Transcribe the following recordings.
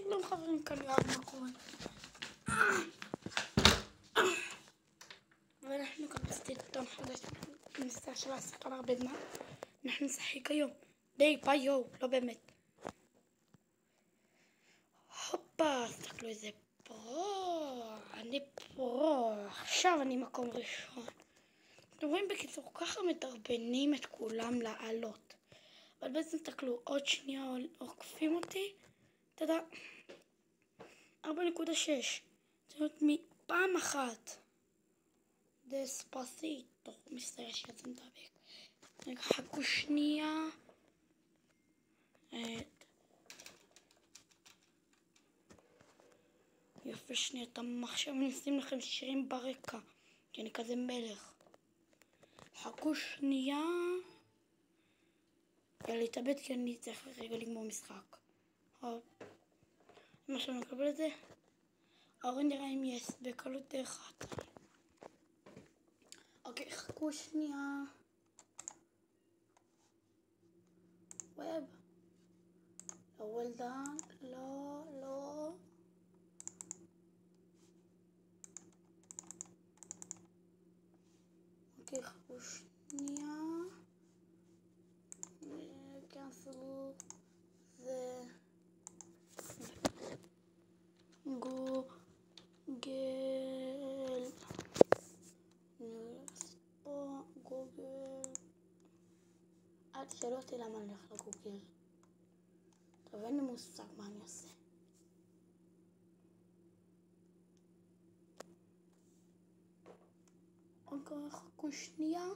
שלום חברים, כאן יואב מקורן. ואנחנו כאן בסרטון חדש, בנסה של הסרטון הרבה זמן. אנחנו נשחק היום די ביו, לא באמת. הופה, תסתכלו איזה פרו, אני פרו. עכשיו אני מקום ראשון. אתם רואים בקיצור, ככה מדרבנים את כולם לעלות. אבל בעצם תסתכלו, עוד שנייה עוקפים אותי. תדע 4.6. זאת אומרת מפעם אחת. דספסיטו. מצטער שיצא מדבק. רגע, חכו שנייה. יפה שנייה, אתם עכשיו נשים לכם שירים ברקע. כי אני כזה מלך. חכו שנייה. להתאבד כי אני צריך רגע לגמור משחק. מה שאני מקבל את זה? האורן נראה אם יש בקלות דרך אחת. אוקיי, חכו שנייה. ווב. לא well done. לא. אוקיי, חכו שנייה. cancel זה גוגל גוגל. אל תשאלו אותי למה אני הולך לגוגל. טוב, אין לי מושג מה אני עושה. אוקיי, חכו שנייה.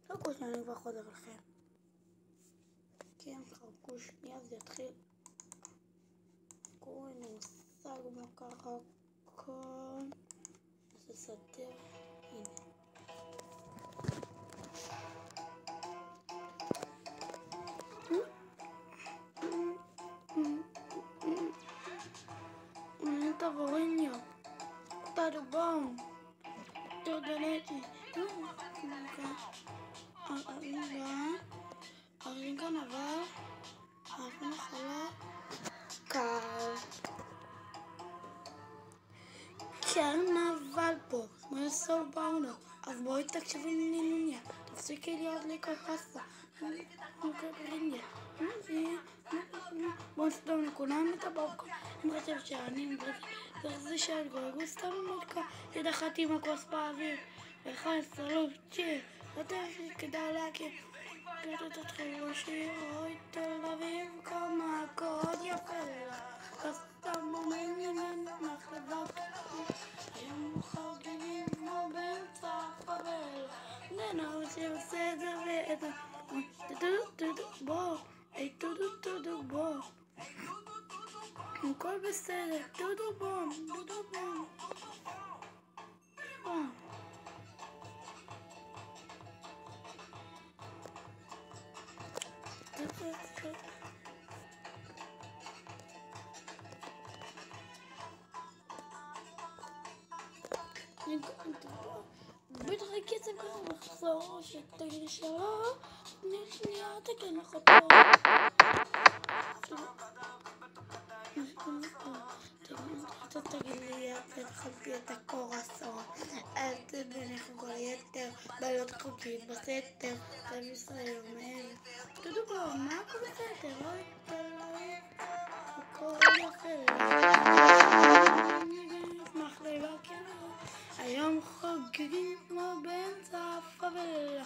חכו שנייה, אני כבר חוזר לכם. כן, חכו שנייה, זה יתחיל. אין לי מושג מה קרה כאן. זה סדר. הנה. Tavorinho, tá do bom? Tudo leite. Carnaval, קרנבל פה, מה יסור באונו, אז בואי תקשיבי לניניה, תפסיקי להיות לי כל חסה, בואו נסתום לכולם את הבוקר, אני חושב שאני זה של גורגו סתם מודקה, ידחתי עם הכוס באוויר, ואחד סלוב צ'יר, יותר כדאי להכיר, תתחילו שיר, אוי תל אביב, כמה קוד יפה לה, סתם אומרים מחלבות, היום חוגגים כמו באמצע החבל, ננו שבסדר ואתה, טודו בוא, טודו בוא, הכל בסדר, טודו בוא. בדרכי זה כבר מחזור שתגיד שלא שנייה תגן לך אותו אתה תגיד לי תחלפי את הקורסון אל תבנך כל יתר בעיות חוקית בסתר תל ישראל אומר תודו בו מה הכל בסתר אוי תלוי הכל יפה נשמח לבקר היום חוגגים כמו באמצע הפאבלה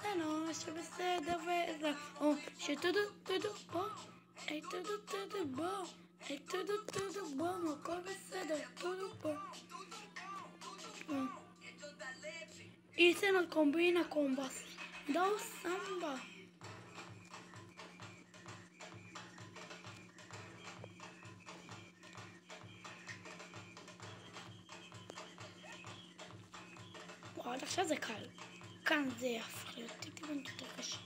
לנו שבסדר וזה או שטודו בוא טודו בוא הכל בסדר טודו בוא hice una combina con dos samba וואו, עכשיו זה קל. כאן זה יהפך להיות טיפה יותר קשה.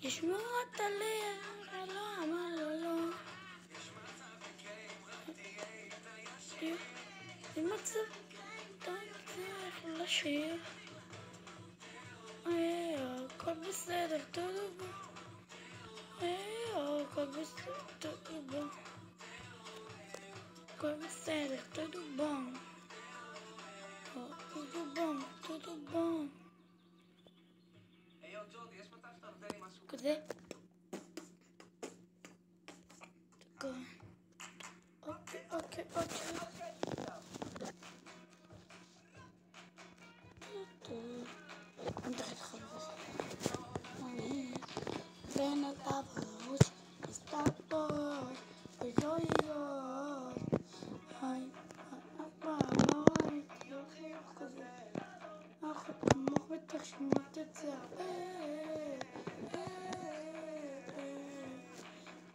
ישמעו את הלב, לא אמר לו לא. צריך לשיר. הכל בסדר, תודה בו. הכל בסדר, תודה בו. הכל בסדר, תודה בו. תודה בו, תודה בו. היי, ג'ורדי, יש מצב שאתה נותן לי משהו? כזה. אוקיי. אני מתחיל לחלוץ. בין הטבעות, הסתכלות, וזויות. היי, חיוך כזה. אחות עמוק בטח שמות את זה.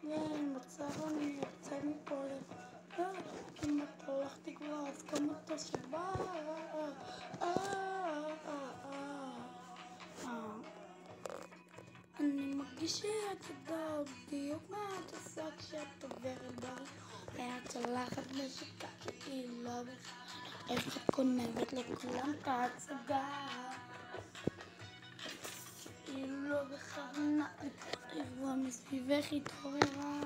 ואין מצב אני יוצא מפה כמעט הלכתי כבר, אז כמות השבא. אני מרגיש שאת יודעת בדיוק מה את עושה כשאת עוברת דרך. ואת הולכת משיקה שהיא לא בכלל. איך את קונבת לכולם את ההצגה. היא לא בכוונה, אירוע מסביבך התעוררה.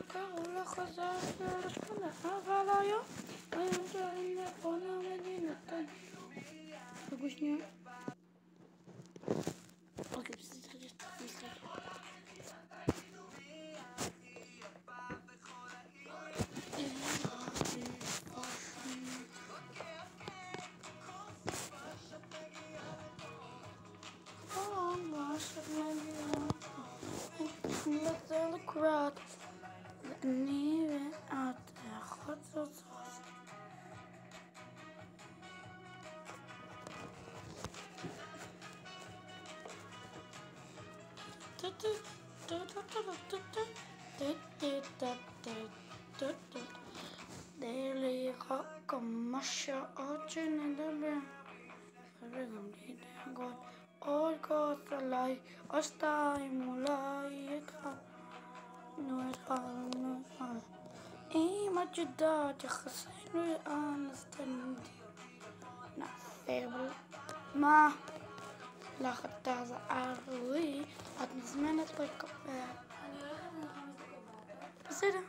קראו לך אבל היום שרים לכל המדינתן. רגעו שנייה. אוקיי, בסדר, נצא לקראת ואני ואת אחות זאת די לראות כמה שעות שנדבר וגם לדאגות עוד כוס עליי או שתיים אולי אחד אם את יודעת יחסנו לאן אז תמיד נעשה מה לך תעזרי את מזמנת לקפה בסדר